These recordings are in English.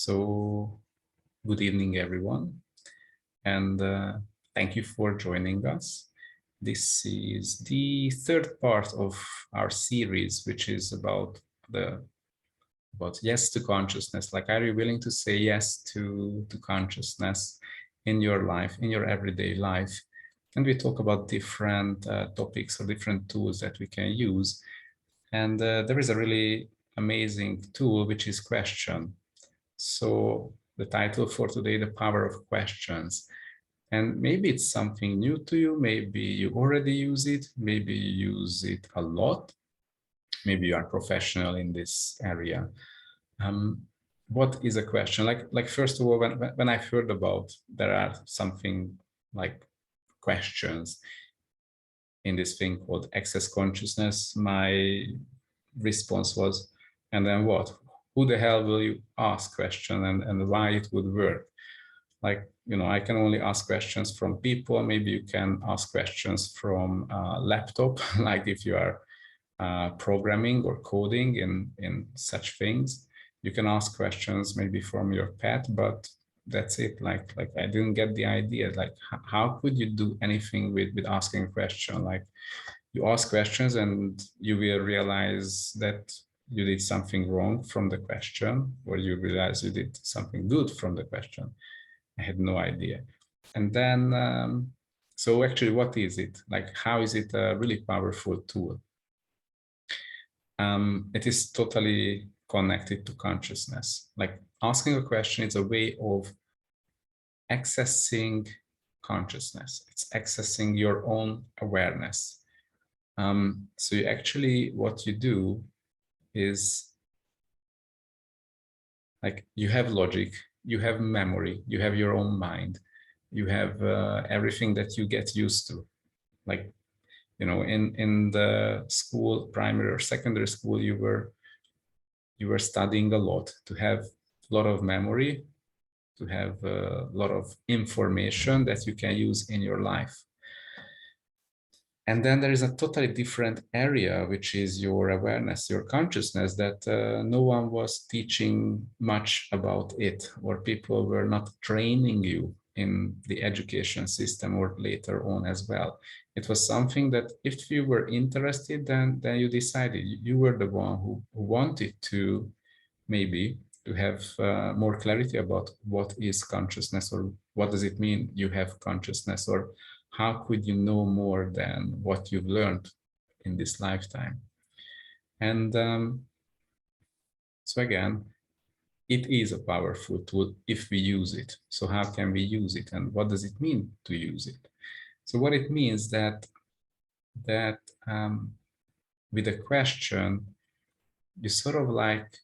So, good evening, everyone, and thank you for joining us. This is the third part of our series, which is about yes to consciousness. Like, are you willing to say yes to consciousness in your life, in your everyday life? And we talk about different topics or different tools that we can use. And there is a really amazing tool, which is question. So the title for today, The Power of Questions. And maybe it's something new to you. Maybe you already use it. Maybe you use it a lot. Maybe you are professional in this area. What is a question? Like first of all, when I heard about there are something like questions in this thing called access consciousness, my response was, and then what? Who the hell will you ask question and why it would work? Like, I can only ask questions from people. Maybe you can ask questions from a laptop, like if you are programming or coding in such things. You can ask questions maybe from your pet, but that's it. Like I didn't get the idea. Like, how could you do anything with asking a question? Like, you ask questions and you will realize that you did something wrong from the question, or you realize you did something good from the question. I had no idea. And then, so actually, what is it? Like, how is it a really powerful tool? It is totally connected to consciousness. Like, asking a question is a way of accessing consciousness. It's accessing your own awareness. So you actually, what you do is, like, you have logic, you have memory, you have your own mind, you have everything that you get used to. Like, in the school, primary or secondary school, you were studying a lot to have a lot of memory, to have a lot of information that you can use in your life. And then there is a totally different area, which is your awareness, your consciousness, that no one was teaching much about it, or people were not training you in the education system or later on as well. It was something that if you were interested, then you decided. You were the one who wanted to maybe to have more clarity about what is consciousness, or what does it mean you have consciousness, or how could you know more than what you've learned in this lifetime? And so again, it is a powerful tool if we use it. So how can we use it, and what does it mean to use it? So what it means that with a question, you sort of like,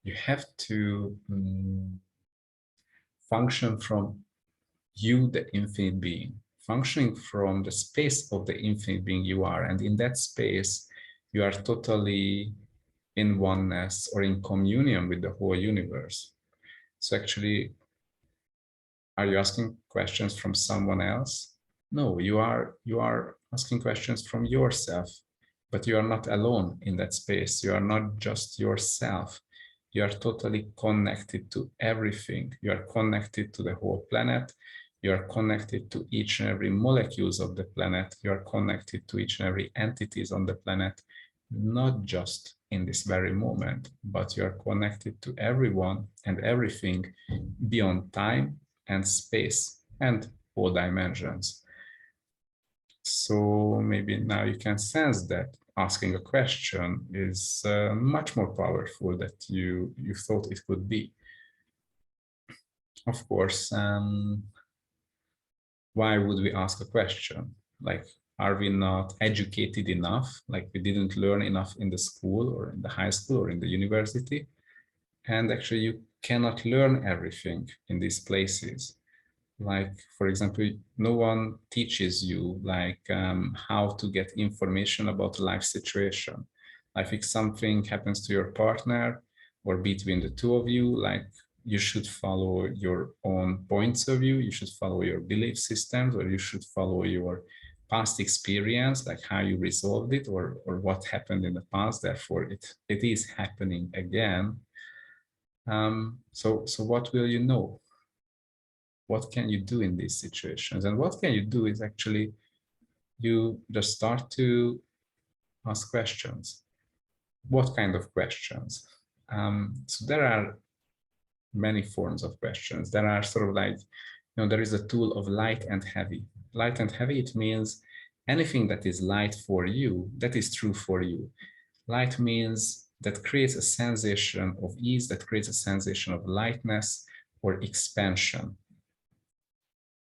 you have to function from you, the infinite being, functioning from the space of the infinite being you are. And in that space, you are totally in oneness or in communion with the whole universe. So actually, are you asking questions from someone else? No, you are asking questions from yourself, but you are not alone in that space. You are not just yourself. You are totally connected to everything. You are connected to the whole planet. You are connected to each and every molecules of the planet. You are connected to each and every entities on the planet, not just in this very moment, but you are connected to everyone and everything beyond time and space and all dimensions. So maybe now you can sense that asking a question is much more powerful than you thought it would be. Of course, why would we ask a question? Like, are we not educated enough? Like, we didn't learn enough in the school or in the high school or in the university? And actually, you cannot learn everything in these places. Like, for example, no one teaches you like how to get information about a life situation. Like, if something happens to your partner or between the two of you, like, you should follow your own points of view, you should follow your belief systems, or you should follow your past experience, like how you resolved it, or what happened in the past. Therefore, it is happening again. So what will you know? What can you do in these situations? And what can you do is actually you just start to ask questions. What kind of questions? So there are many forms of questions. There are sort of like, there is a tool of light and heavy. Light and heavy, it means anything that is light for you, that is true for you. Light means that creates a sensation of ease, that creates a sensation of lightness or expansion.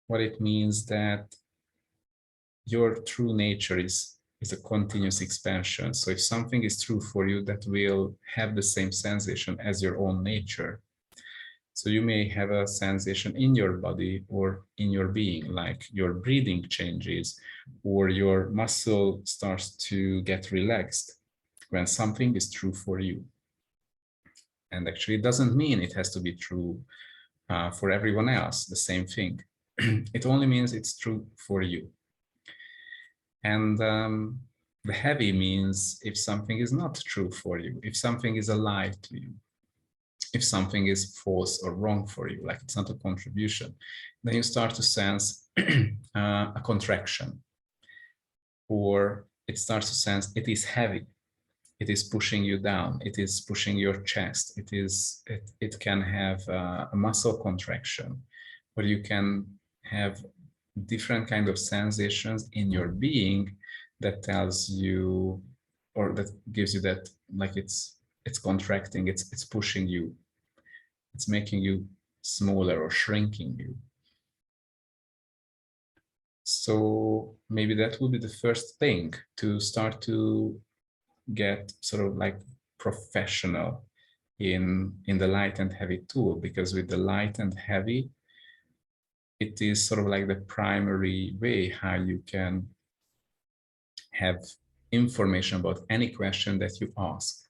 What it means that your true nature is a continuous expansion. So if something is true for you, that will have the same sensation as your own nature. So you may have a sensation in your body or in your being, like your breathing changes or your muscle starts to get relaxed when something is true for you. And actually, it doesn't mean it has to be true for everyone else, the same thing. It only means it's true for you. And the heavy means if something is not true for you, if something is a lie to you, if something is false or wrong for you, like it's not a contribution, then you start to sense a contraction, or it starts to sense it is heavy, it is pushing you down, it is pushing your chest, it can have a muscle contraction, or you can have different kind of sensations in your being that tells you, or that gives you that, like it's contracting, it's pushing you, it's making you smaller or shrinking you. So maybe that would be the first thing, to start to get sort of like professional in the light and heavy tool, because with the light and heavy, it is sort of like the primary way how you can have information about any question that you ask.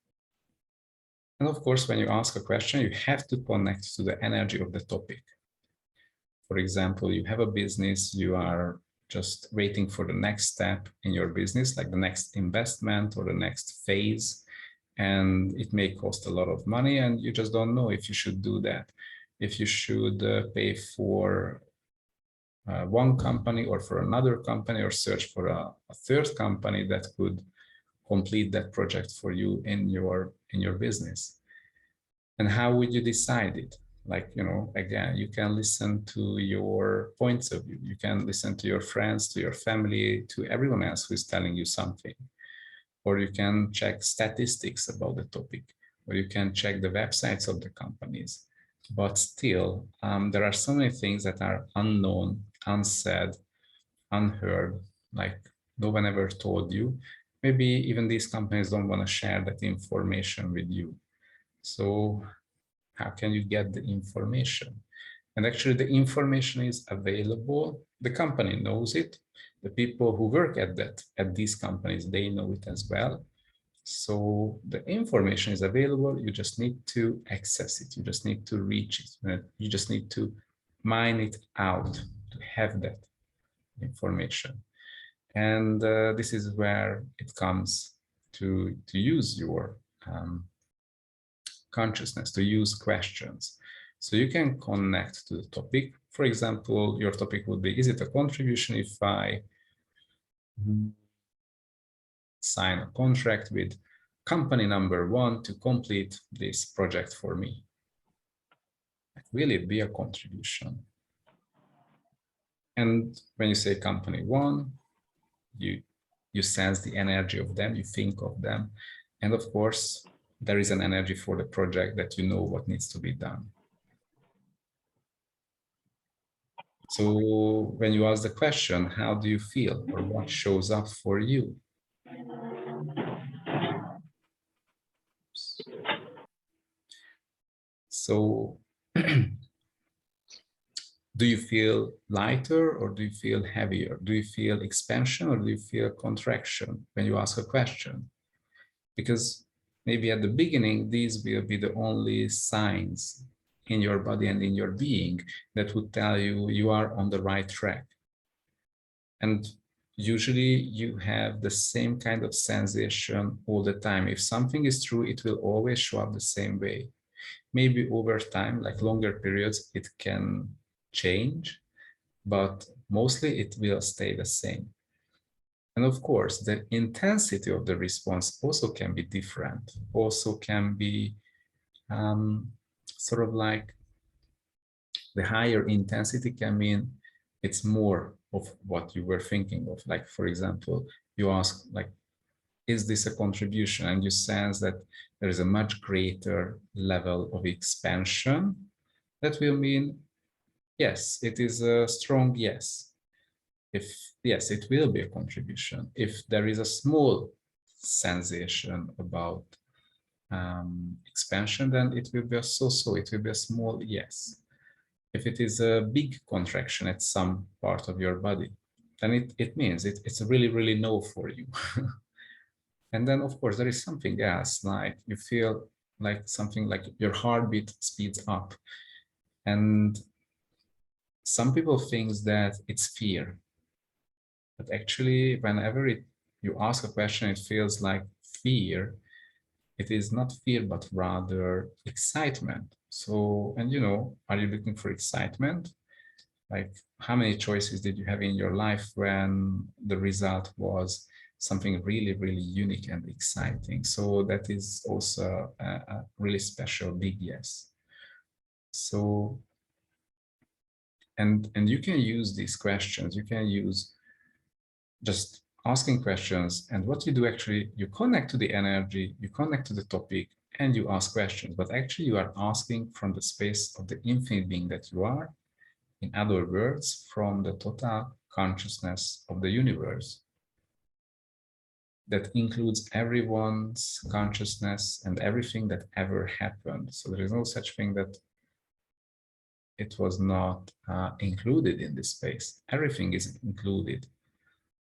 And of course, when you ask a question, you have to connect to the energy of the topic. For example, you have a business, you are just waiting for the next step in your business, like the next investment or the next phase, and it may cost a lot of money, and you just don't know if you should do that, if you should pay for one company or for another company, or search for a third company that could complete that project for you in your business. And how would you decide it? Like, again, you can listen to your points of view, you can listen to your friends, to your family, to everyone else who is telling you something, or you can check statistics about the topic, or you can check the websites of the companies. But still, there are so many things that are unknown, unsaid, unheard, like no one ever told you. Maybe even these companies don't want to share that information with you. So how can you get the information? And actually the information is available. The company knows it. The people who work at these companies, they know it as well. So the information is available. You just need to access it. You just need to reach it. You just need to mine it out to have that information. And this is where it comes to use your consciousness, to use questions. So you can connect to the topic. For example, your topic would be, is it a contribution if I sign a contract with company number 1 to complete this project for me? Will it be a contribution? And when you say company 1, you sense the energy of them, you think of them. And of course, there is an energy for the project that you know what needs to be done. So when you ask the question, how do you feel, or what shows up for you? So do you feel lighter, or do you feel heavier? Do you feel expansion, or do you feel contraction when you ask a question? Because maybe at the beginning, these will be the only signs in your body and in your being that would tell you you are on the right track. And usually you have the same kind of sensation all the time. If something is true, it will always show up the same way. Maybe over time, like longer periods, it can change, but mostly it will stay the same. And of course, the intensity of the response also can be different, also can be sort of like the higher intensity can mean it's more of what you were thinking of. Like, for example, you ask, like, is this a contribution? And you sense that there is a much greater level of expansion. That will mean, yes, it is a strong yes. If yes, it will be a contribution. If there is a small sensation about expansion, then it will be a so-so, it will be a small yes. If it is a big contraction at some part of your body, then it means it's a really, really no for you. And then, of course, there is something else, like you feel like something like your heartbeat speeds up. And some people think that it's fear. But actually, whenever you ask a question, it feels like fear. It is not fear, but rather excitement. So, and are you looking for excitement? Like, how many choices did you have in your life when the result was something really, really unique and exciting? So that is also a really special big yes. So, and you can use these questions. You can use just asking questions, and what you do actually, you connect to the energy, you connect to the topic, and you ask questions. But actually, you are asking from the space of the infinite being that you are. In other words, from the total consciousness of the universe that includes everyone's consciousness and everything that ever happened. So there is no such thing that it was not included in this space. Everything is included.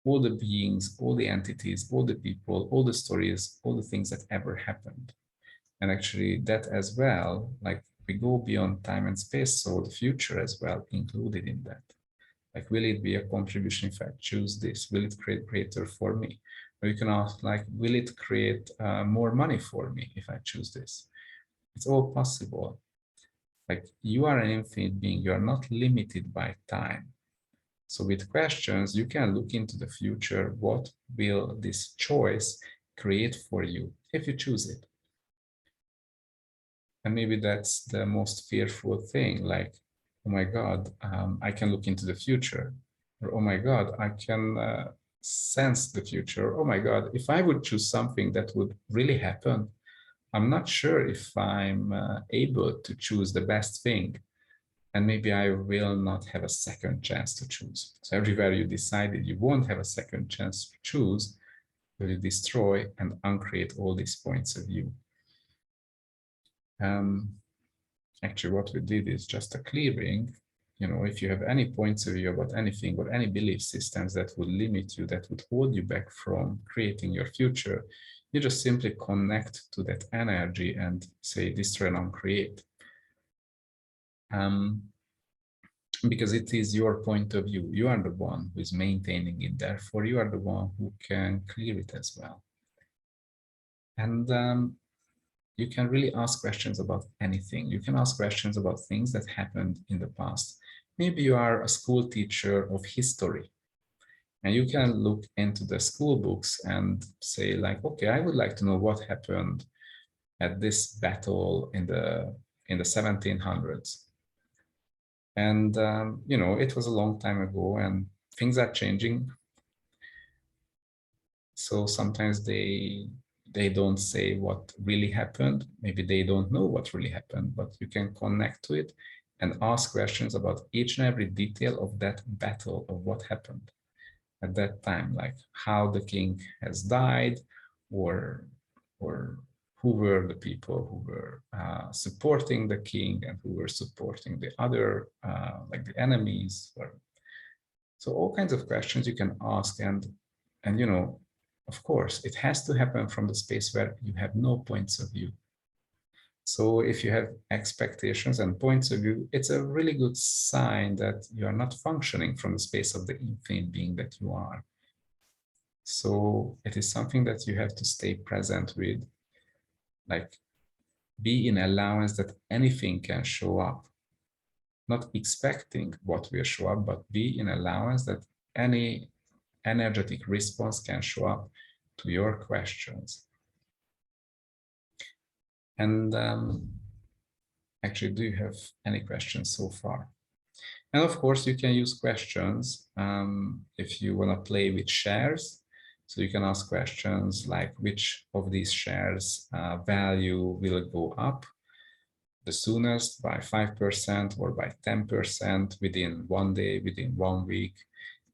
All the beings, all the entities, all the people, all the stories, all the things that ever happened. And actually that as well, like we go beyond time and space, so the future as well included in that. Like, will it be a contribution if I choose this? Will it create greater for me? Or you can ask, like, will it create more money for me if I choose this? It's all possible. Like, you are an infinite being. You are not limited by time. So with questions, you can look into the future. What will this choice create for you if you choose it? And maybe that's the most fearful thing. Like, oh my God, I can look into the future. Or, oh my God, I can sense the future. Oh my God, if I would choose something that would really happen, I'm not sure if I'm able to choose the best thing. And maybe I will not have a second chance to choose. So everywhere you decided you won't have a second chance to choose, will you destroy and uncreate all these points of view. Actually, what we did is just a clearing. If you have any points of view about anything or any belief systems that would limit you, that would hold you back from creating your future, you just simply connect to that energy and say, destroy and uncreate. Because it is your point of view. You are the one who is maintaining it. Therefore, you are the one who can clear it as well. And you can really ask questions about anything. You can ask questions about things that happened in the past. Maybe you are a school teacher of history, and you can look into the school books and say, like, okay, I would like to know what happened at this battle in the 1700s. And it was a long time ago, and things are changing. So sometimes they don't say what really happened. Maybe they don't know what really happened, but you can connect to it and ask questions about each and every detail of that battle, of what happened at that time, like how the king has died, or who were the people who were supporting the king and who were supporting the other, like the enemies. So all kinds of questions you can ask, and of course, it has to happen from the space where you have no points of view. So if you have expectations and points of view, it's a really good sign that you are not functioning from the space of the infinite being that you are. So it is something that you have to stay present with. Like, Be in allowance that anything can show up, not expecting what will show up, but be in allowance that any energetic response can show up to your questions. And actually, do you have any questions so far? And of course, you can use questions if you want to play with shares. So you can ask questions like which of these shares value will go up the soonest by 5% or by 10% within 1 day, within 1 week.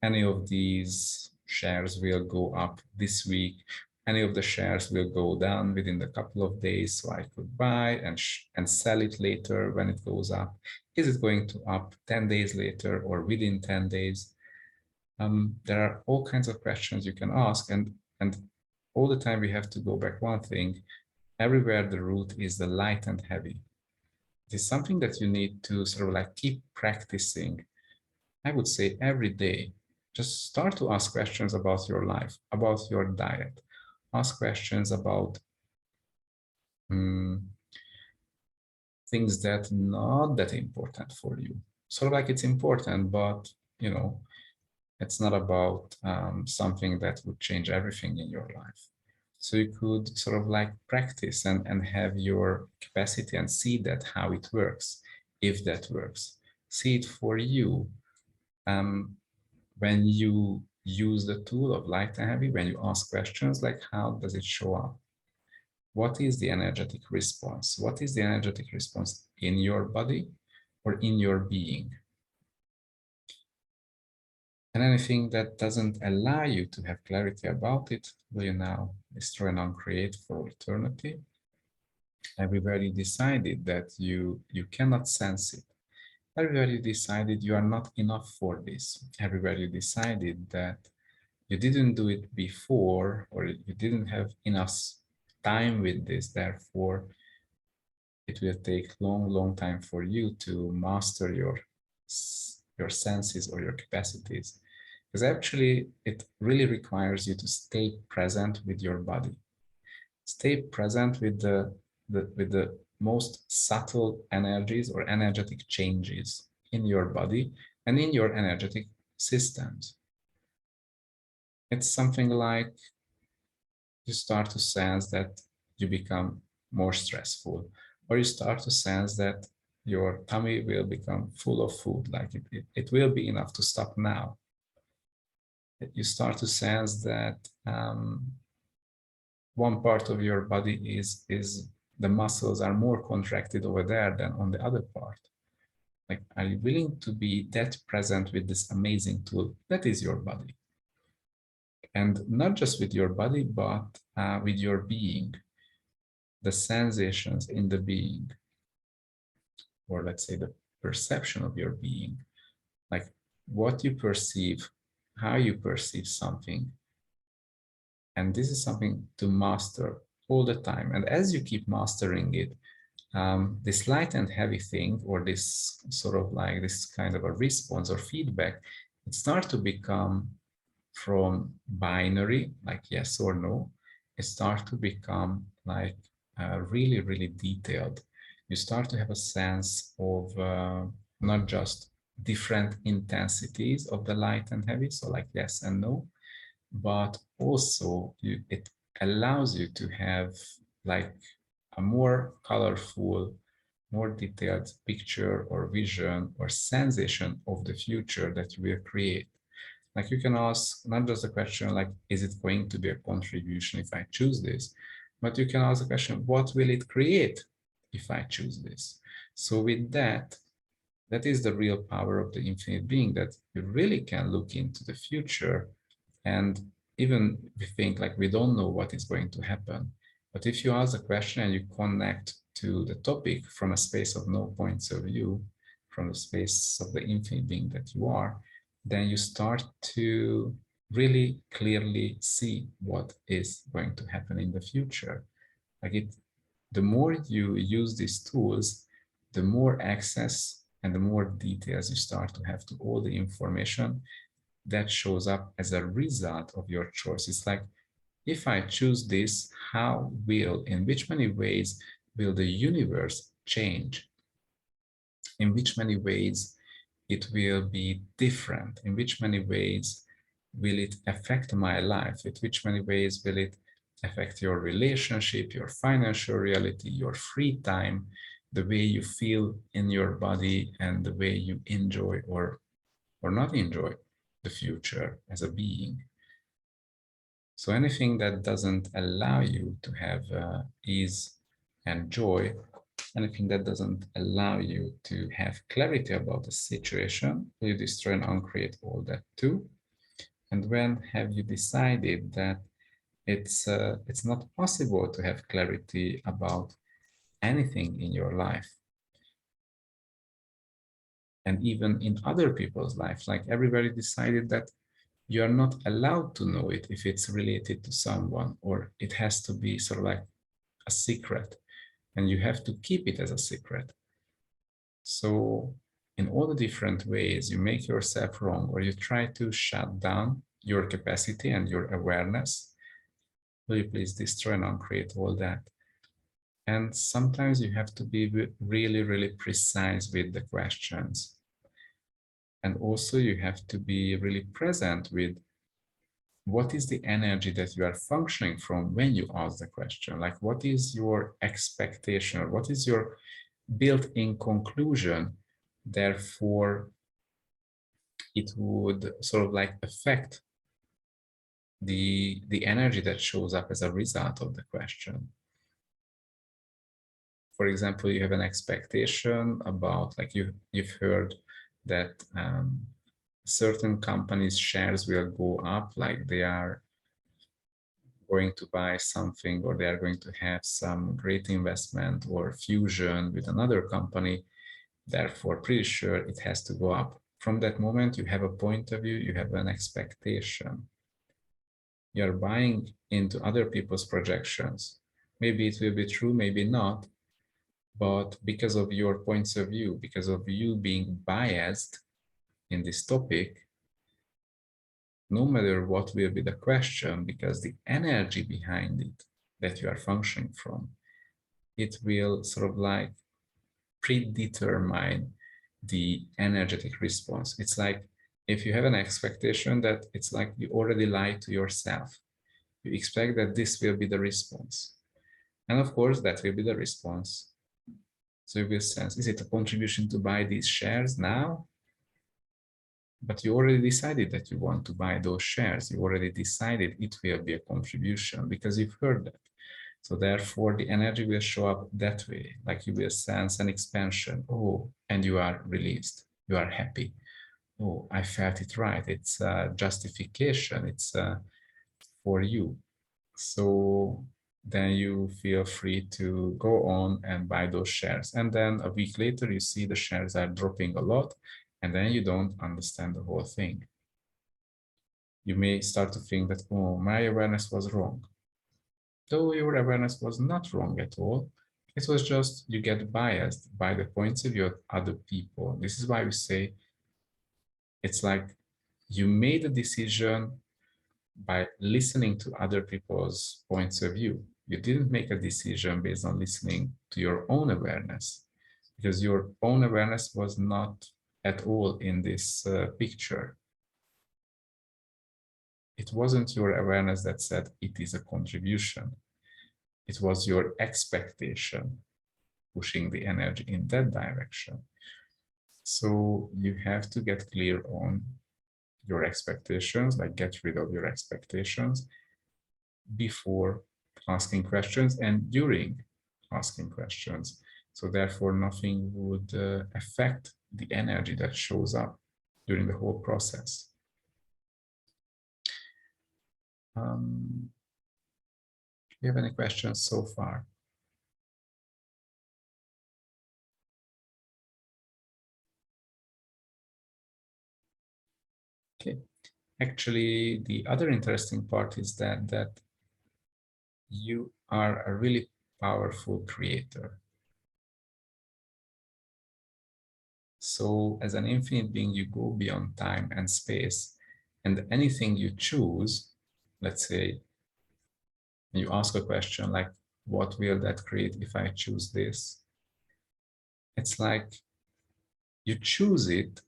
Any of these shares will go up this week. Any of the shares will go down within a couple of days, so I could buy and sell it later when it goes up. Is it going to up 10 days later or within 10 days? There are all kinds of questions you can ask, and all the time we have to go back one thing. Everywhere the root is the light and heavy. It is something that you need to sort of like keep practicing. I would say every day, just start to ask questions about your life, about your diet. Ask questions about things that not that important for you. Sort of like it's important, but you know, it's not about something that would change everything in your life. So you could sort of like practice and have your capacity and see that how it works, if that works. See it for you. When you use the tool of light and heavy, when you ask questions like how does it show up? What is the energetic response? What is the energetic response in your body or in your being? And anything that doesn't allow you to have clarity about it, will you now destroy and uncreate for eternity? Everywhere you decided that you cannot sense it. Everywhere you decided you are not enough for this. Everywhere you decided that you didn't do it before or you didn't have enough time with this, therefore it will take long time for you to master your senses or your capacities. Because actually it really requires you to stay present with your body. Stay present with the most subtle energies or energetic changes in your body and in your energetic systems. It's something like you start to sense that you become more stressful, or you start to sense that your tummy will become full of food, like it will be enough to stop now. You start to sense that one part of your body is the muscles are more contracted over there than on the other part. Like, are you willing to be that present with this amazing tool that is your body? And not just with your body, but with your being, the sensations in the being, or let's say the perception of your being, like what you perceive, how you perceive something. And this is something to master all the time. And as you keep mastering it, this light and heavy thing, or this sort of like this kind of a response or feedback, it starts to become from binary, like yes or no, it starts to become like really detailed. You start to have a sense of not just different intensities of the light and heavy, so like yes and no, but also it allows you to have like a more colorful, more detailed picture or vision or sensation of the future that you will create. Like you can ask not just a question like, is it going to be a contribution if I choose this? But you can ask the question, what will it create if I choose this? So with that, that is the real power of the infinite being, that you really can look into the future. And even we think like we don't know what is going to happen. But if you ask a question and you connect to the topic from a space of no points of view, from the space of the infinite being that you are, then you start to really clearly see what is going to happen in the future. Like the more you use these tools, the more access and the more details you start to have to all the information that shows up as a result of your choice. It's like, if I choose this, how will, in which many ways will the universe change? In which many ways it will be different? In which many ways will it affect my life? In which many ways will it affect your relationship, your financial reality, your free time, the way you feel in your body, and the way you enjoy or not enjoy the future as a being? So anything that doesn't allow you to have ease and joy, anything that doesn't allow you to have clarity about the situation, you destroy and uncreate all that too. And when have you decided that it's not possible to have clarity about anything in your life, and even in other people's life? Like everybody decided that you are not allowed to know it if it's related to someone, or it has to be sort of like a secret, and you have to keep it as a secret. So in all the different ways you make yourself wrong, or you try to shut down your capacity and your awareness, will you please destroy and uncreate all that? And sometimes you have to be really, really precise with the questions. And also you have to be really present with what is the energy that you are functioning from when you ask the question. Like, what is your expectation? What is your built-in conclusion? Therefore, it would sort of like affect the energy that shows up as a result of the question. For example, you have an expectation about, like, you've heard that certain companies' shares will go up, like they are going to buy something, or they are going to have some great investment or fusion with another company. Therefore, pretty sure it has to go up. From that moment, you have a point of view, you have an expectation. You're buying into other people's projections. Maybe it will be true, maybe not, but because of your points of view, because of you being biased in this topic, no matter what will be the question, because the energy behind it that you are functioning from, it will sort of like predetermine the energetic response. It's like if you have an expectation that it's like you already lied to yourself. You expect that this will be the response. And of course, that will be the response. So you will sense, is it a contribution to buy these shares now? But you already decided that you want to buy those shares. You already decided it will be a contribution because you've heard that. So therefore, the energy will show up that way, like you will sense an expansion. Oh, and you are released. You are happy. Oh, I felt it right. It's a justification. It's for you. So then you feel free to go on and buy those shares. And then a week later, you see the shares are dropping a lot, and then you don't understand the whole thing. You may start to think that, oh, my awareness was wrong. Though your awareness was not wrong at all, it was just you get biased by the points of view of other people. This is why we say it's like you made a decision by listening to other people's points of view. You didn't make a decision based on listening to your own awareness, because your own awareness was not at all in this picture. It wasn't your awareness that said it is a contribution. It was your expectation pushing the energy in that direction. So you have to get clear on your expectations, like get rid of your expectations before asking questions and during asking questions. So therefore, nothing would affect the energy that shows up during the whole process. Do you have any questions so far? Okay. Actually, the other interesting part is that you are a really powerful creator. So as an infinite being, you go beyond time and space, and anything you choose, let's say you ask a question like, what will that create if I choose this? It's like you choose it.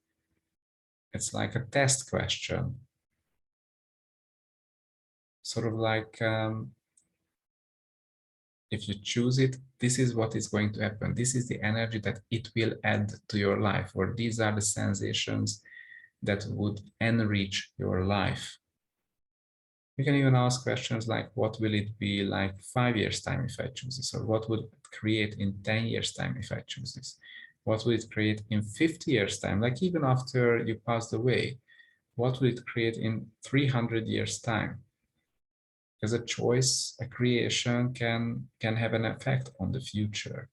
It's like a test question. Sort of like if you choose it, this is what is going to happen. This is the energy that it will add to your life, or these are the sensations that would enrich your life. You can even ask questions like, what will it be like 5 years time if I choose this? Or what would it create in 10 years time if I choose this? What will it create in 50 years time? Like even after you passed away, what will it create in 300 years time? Because a choice, a creation can have an effect on the future.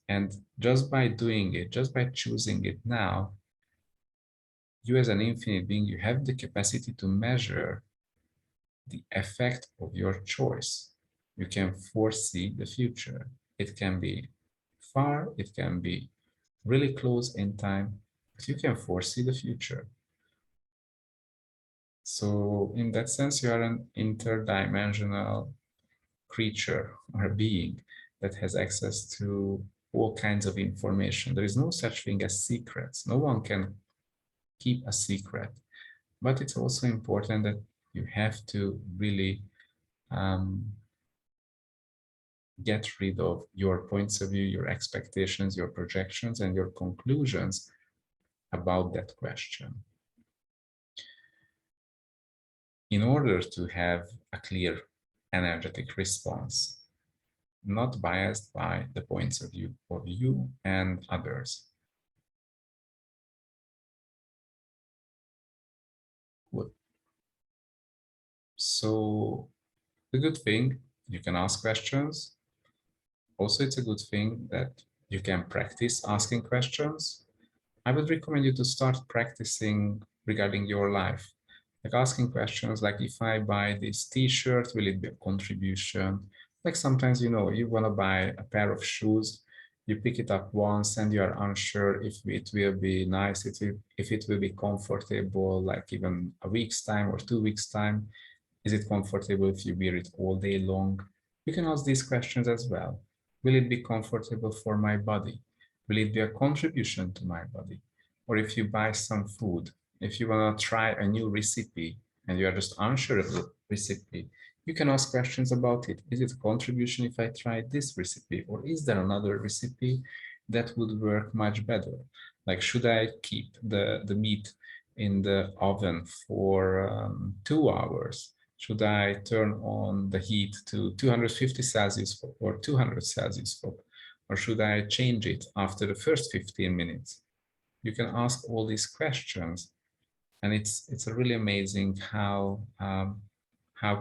And just by doing it, just by choosing it now, you as an infinite being, you have the capacity to measure the effect of your choice. You can foresee the future. It can be far, it can be really close in time, but you can foresee the future. So in that sense, you are an interdimensional creature or a being that has access to all kinds of information. There is no such thing as secrets. No one can keep a secret, but it's also important that you have to really get rid of your points of view, your expectations, your projections, and your conclusions about that question in order to have a clear energetic response, not biased by the points of view of you and others. Good. So the good thing, you can ask questions. Also, it's a good thing that you can practice asking questions. I would recommend you to start practicing regarding your life, like asking questions like, if I buy this t-shirt, will it be a contribution? Like sometimes, you want to buy a pair of shoes, you pick it up once and you are unsure if it will be nice, if it will be comfortable, like even a week's time or 2 weeks time. Is it comfortable if you wear it all day long? You can ask these questions as well. Will it be comfortable for my body? Will it be a contribution to my body? Or if you buy some food, if you want to try a new recipe and you are just unsure of the recipe, you can ask questions about it. Is it a contribution if I try this recipe? Or is there another recipe that would work much better? Like, should I keep the meat in the oven for 2 hours? Should I turn on the heat to 250 Celsius or 200 Celsius, or should I change it after the first 15 minutes? You can ask all these questions, and it's really amazing how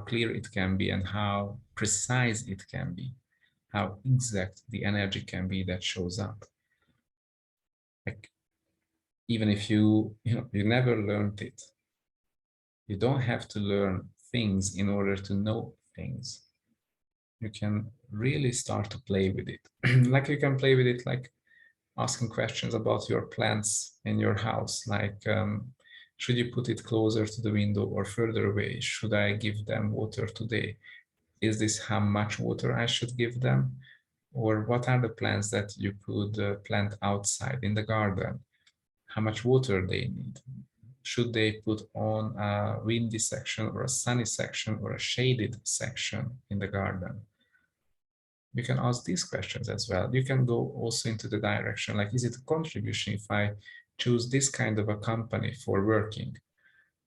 clear it can be and how precise it can be, how exact the energy can be that shows up. Like, even if you never learned it, you don't have to learn things in order to know things. You can really start to play with it. Like you can play with it, like asking questions about your plants in your house, like should you put it closer to the window or further away? Should I give them water today? Is this how much water I should give them? Or what are the plants that you could plant outside in the garden? How much water they need? Should they put on a windy section or a sunny section or a shaded section in the garden? You can ask these questions as well. You can go also into the direction, like, is it a contribution if I choose this kind of a company for working?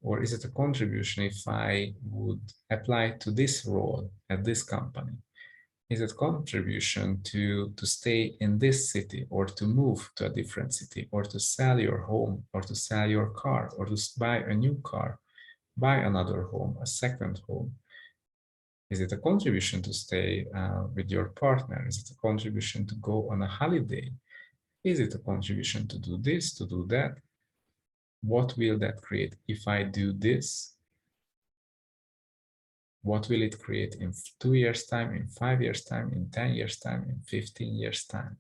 Or is it a contribution if I would apply to this role at this company? Is it contribution to stay in this city or to move to a different city or to sell your home or to sell your car or to buy a new car, buy another home, a second home? Is it a contribution to stay with your partner? Is it a contribution to go on a holiday? Is it a contribution to do this, to do that? What will that create? If I do this, what will it create in 2 years' time, in 5 years' time, in 10 years' time, in 15 years' time?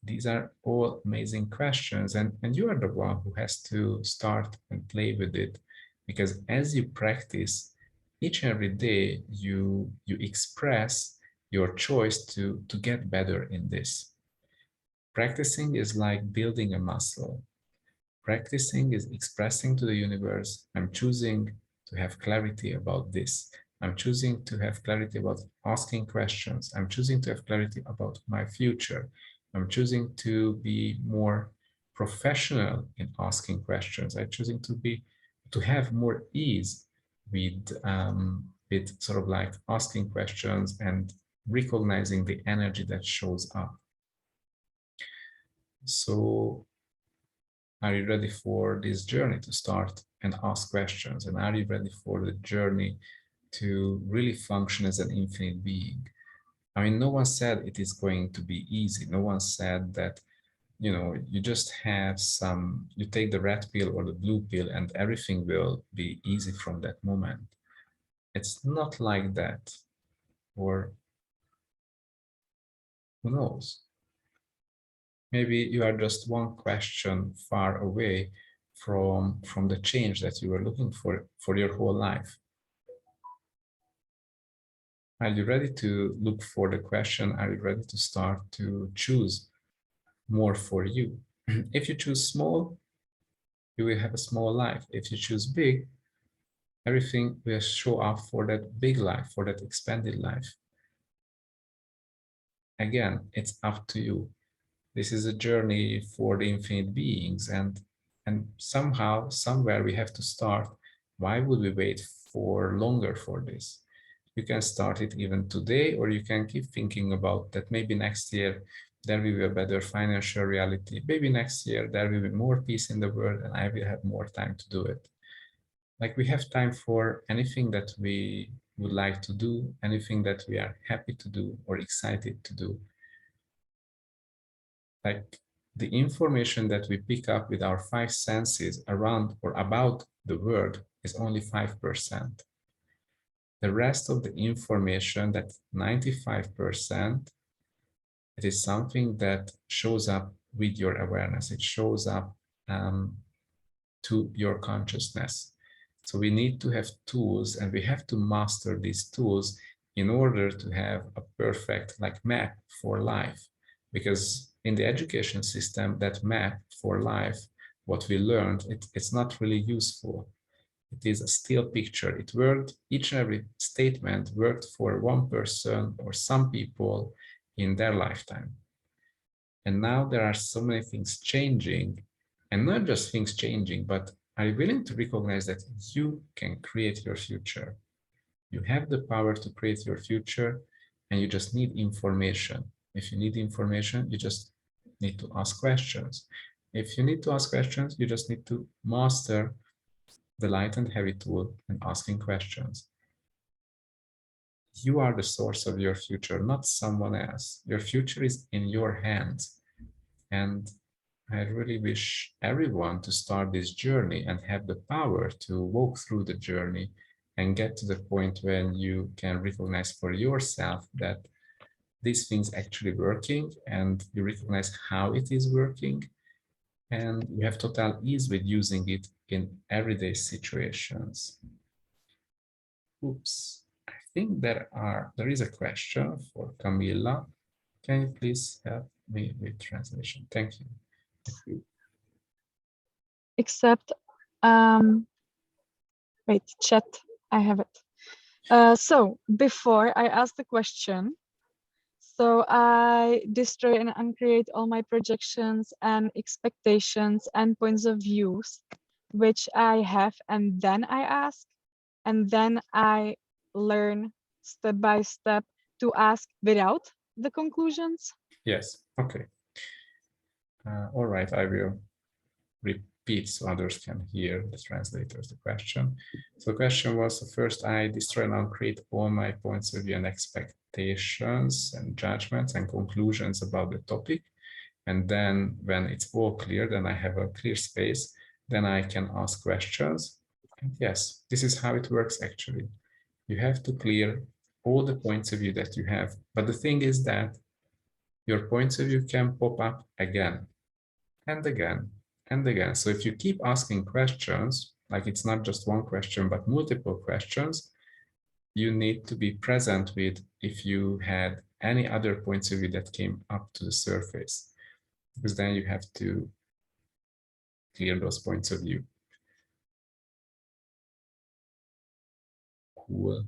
These are all amazing questions, and you are the one who has to start and play with it, because as you practice, each and every day you express your choice to get better in this. Practicing is like building a muscle. Practicing is expressing to the universe, I'm choosing to have clarity about this. I'm choosing to have clarity about asking questions. I'm choosing to have clarity about my future. I'm choosing to be more professional in asking questions. I'm choosing to have more ease with sort of like asking questions and recognizing the energy that shows up. So are you ready for this journey to start and ask questions? And are you ready for the journey to really function as an infinite being? I mean, no one said it is going to be easy. No one said that, you know, you just have some, you take the red pill or the blue pill and everything will be easy from that moment. It's not like that. Or who knows? Maybe you are just one question far away from the change that you were looking for your whole life. Are you ready to look for the question? Are you ready to start to choose more for you? If you choose small, you will have a small life. If you choose big, everything will show up for that big life, for that expanded life. Again, it's up to you. This is a journey for the infinite beings, and somehow, somewhere we have to start. Why would we wait for longer for this? You can start it even today, or you can keep thinking about that maybe next year there will be a better financial reality. Maybe next year there will be more peace in the world and I will have more time to do it. Like we have time for anything that we would like to do, anything that we are happy to do or excited to do. Like the information that we pick up with our five senses around or about the world is only 5%. The rest of the information, that 95%, it is something that shows up with your awareness. It shows up to your consciousness. So we need to have tools, and we have to master these tools in order to have a perfect map for life. Because in the education system, that map for life, what we learned, it's not really useful. It is a still picture. It worked, each and every statement worked for one person or some people in their lifetime. And now there are so many things changing, and not just things changing, but are you willing to recognize that you can create your future? You have the power to create your future, and you just need information. If you need information, you just need to ask questions. If you need to ask questions, you just need to master the light and heavy tool and asking questions. You are the source of your future, not someone else. Your future is in your hands. And I really wish everyone to start this journey and have the power to walk through the journey and get to the point when you can recognize for yourself that this thing's actually working, and you recognize how it is working, and you have total ease with using it in everyday situations. Oops, I think there is a question for Camilla. Can you please help me with translation? Thank you. Except, wait, chat, I have it. So before I ask the question, so I destroy and uncreate all my projections and expectations and points of views, which I have, and then I ask, and then I learn step by step to ask without the conclusions. Yes, okay. All right, I will repeat so others can hear the translators, the question. So the question was, so first I destroy and uncreate all my points of view and expectations and judgments and conclusions about the topic. And then when it's all clear, then I have a clear space, then I can ask questions. And yes, this is how it works actually. You have to clear all the points of view that you have. But the thing is that your points of view can pop up again and again and again. So if you keep asking questions, like it's not just one question, but multiple questions, you need to be present with if you had any other points of view that came up to the surface, because then you have to clear those points of view. Cool.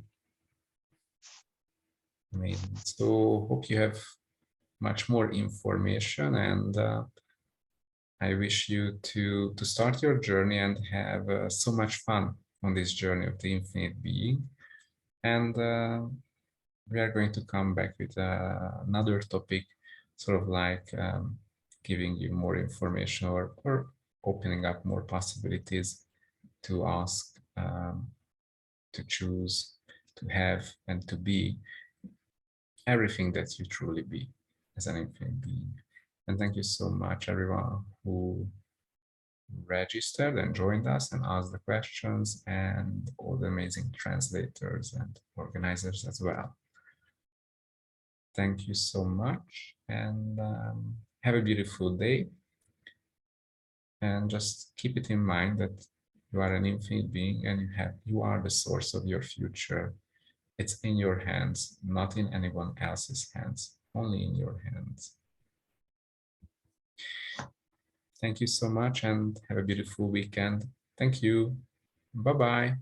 Amazing. So hope you have much more information, and I wish you to start your journey and have so much fun on this journey of the infinite being. And we are going to come back with another topic, sort of like giving you more information, or opening up more possibilities to ask, to choose, to have, and to be everything that you truly be as an infinite being. And thank you so much, everyone who registered and joined us and asked the questions, and all the amazing translators and organizers as well. Thank you so much, and have a beautiful day. And just keep it in mind that you are an infinite being, and you are the source of your future. It's in your hands, not in anyone else's hands, only in your hands. Thank you so much, and have a beautiful weekend. Thank you. Bye-bye.